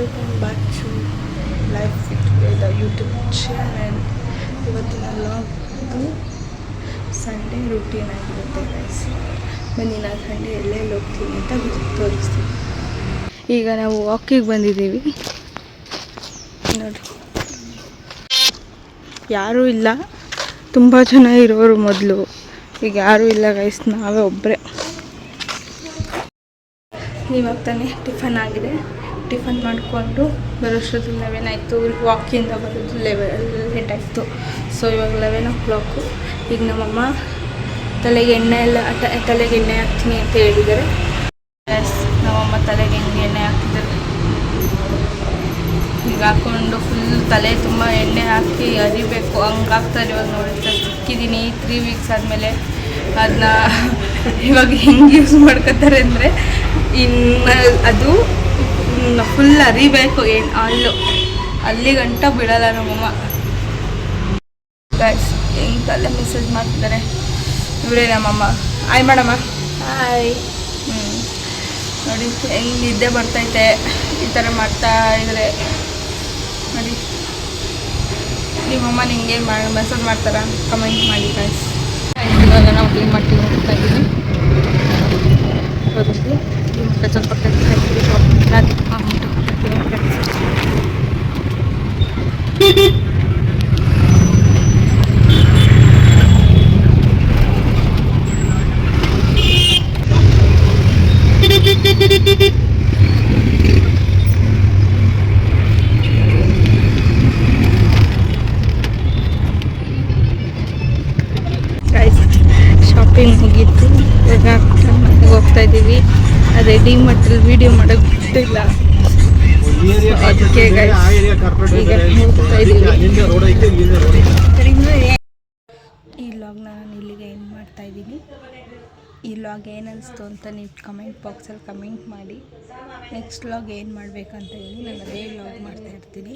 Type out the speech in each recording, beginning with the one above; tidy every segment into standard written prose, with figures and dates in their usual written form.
Welcome back to life with Veda YouTube channel. ಇವತ್ತಿನ vlog Sunday routine ಆಗಿರುತ್ತೆ guys. ಬನ್ನಿ ನಾನು ಸಂಡೇ ಎಲ್ಲೆಲ್ಲಿ ಹೋಗ್ತೀನಿ ಅಂತ ತೋರಿಸ್ತೀನಿ. ಈಗ ನಾವು ವಾಕಿಗೆ ಬಂದಿದ್ದೀವಿ ನೋಡಿ. ಯಾರೂ ಇಲ್ಲ, ತುಂಬ ಜನ ಇರೋರು ಮೊದಲು, ಈಗ ಯಾರೂ ಇಲ್ಲ ಗೈಸ್, ನಾವೇ ಒಬ್ಬರೇ. ಇವಾಗ ತಾನೇ ಟಿಫನ್ ಆಗಿದೆ. ಟಿಫನ್ ಮಾಡಿಕೊಂಡು ಬರೋಷ್ಟೊತ್ತಿಗೆ 11 ಆಯಿತು. ವಾಕಿಂದ ಬರೋದು ಲೇಟ್ ಆಯಿತು. ಸೊ ಇವಾಗ 11 o'clock. ಈಗ ನಮ್ಮಮ್ಮ ತಲೆಗೆ ಎಣ್ಣೆ ಹಾಕ್ತೀನಿ ಅಂತ ಹೇಳಿದ್ದಾರೆ. ನಮ್ಮಮ್ಮ ತಲೆಗೆ ಎಣ್ಣೆ ಹಾಕ್ತಿದ್ದಾರೆ. ಈಗ ಹಾಕ್ಕೊಂಡು ಫುಲ್ ತಲೆ ತುಂಬ ಎಣ್ಣೆ ಹಾಕಿ ಅರಿಬೇಕು, ಹಂಗೆ ಹಾಕ್ತಾರೆ. ಇವಾಗ ನೋಡಿ ಸಿಕ್ಕಿದ್ದೀನಿ 3 weeks ಆದಮೇಲೆ. ಅದನ್ನ ಇವಾಗ ಹೆಂಗೆ ಯೂಸ್ ಮಾಡ್ಕೊತಾರೆ ಅಂದರೆ, ಇನ್ನು ಅದು ಫುಲ್ ಅರಿಬೇಕು, ಅಲ್ಲಿ ಗಂಟ ಬಿಡಲ್ಲ ನಮ್ಮಮ್ಮ. ಗೈಸ್ ಹೆಂಗೆ ತಲೆ ಮೆಸೇಜ್ ಮಾಡ್ತಿದ್ದಾರೆ ಇವರೇ ನಮ್ಮಮ್ಮ. ಹಾಯ್ ಮಾಡಮ್ಮ. ಹಾಯ್. ನೋಡಿ ಹೆಂಗೆ ನಿದ್ದೆ ಬರ್ತೈತೆ ಈ ಥರ ಮಾಡ್ತಾ ಇದ್ರೆ. ನೋಡಿ ನಿಮ್ಮಮ್ಮ ನಿಂಗೆ ಮೆಸೇಜ್ ಮಾಡ್ತಾರಾ? ಕಮೆಂಟ್ ಮಾಡಿ ಗೈಸ್. ಇವಾಗ ನಾವು ಕ್ಲೀನ್ ಮಾಡ್ತೀವಿ ಹೋಗ್ತಾ ಇದ್ದೀವಿ. ಸ್ವಲ್ಪ ಶಾಪಿಂಗ್ ಮುಗೀತು. ಇವಾಗ ಮನೆಗೆ ಹೋಗ್ತಾ ಇದ್ದೀವಿ. ರೆಡಿ ಮಟ್ಟಲ್ಲಿ ವೀಡಿಯೋ ಮಾಡೋಕ್ಕೆ ಬಿಟ್ಟಿಲ್ಲ, ಅದಕ್ಕೆ ಈಗ ಹೋಗ್ತಾ ಇದ್ದೀವಿ. ಈ ಲಾಗ್ನ ನಾನು ಇಲ್ಲಿಗೆ ಏನು ಮಾಡ್ತಾ ಇದ್ದೀನಿ. ಈ ಲಾಗ್ ಏನಿಸ್ತು ಅಂತ ನೀವು ಕಮೆಂಟ್ ಬಾಕ್ಸಲ್ಲಿ ಕಮೆಂಟ್ ಮಾಡಿ. ನೆಕ್ಸ್ಟ್ ಲಾಗ್ ಏನು ಮಾಡಬೇಕಂತ ಹೇಳಿ ನಾನು ಅದೇ ಲಾಗ್ ಮಾಡ್ತಾಯಿರ್ತೀನಿ.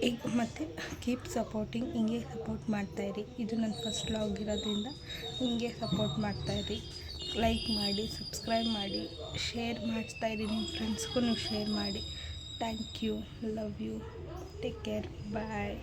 ಈಗ ಮತ್ತು ಕೀಪ್ ಸಪೋರ್ಟಿಂಗ್, ಹಿಂಗೆ ಸಪೋರ್ಟ್ ಮಾಡ್ತಾಯಿರಿ. ಇದು ನನ್ನ ಫಸ್ಟ್ ಲಾಗ್ ಇರೋದ್ರಿಂದ ಹಿಂಗೆ ಸಪೋರ್ಟ್ ಮಾಡ್ತಾಯಿರಿ. ಲೈಕ್ ಮಾಡಿ, ಸಬ್ಸ್ಕ್ರೈಬ್ ಮಾಡಿ, ಶೇರ್ ಮಾಡ್ತಾಯಿರಿ. ನಿಮ್ಮ ಫ್ರೆಂಡ್ಸ್ಗೂ ನೀವು ಶೇರ್ ಮಾಡಿ. Thank you, love you, take care, bye.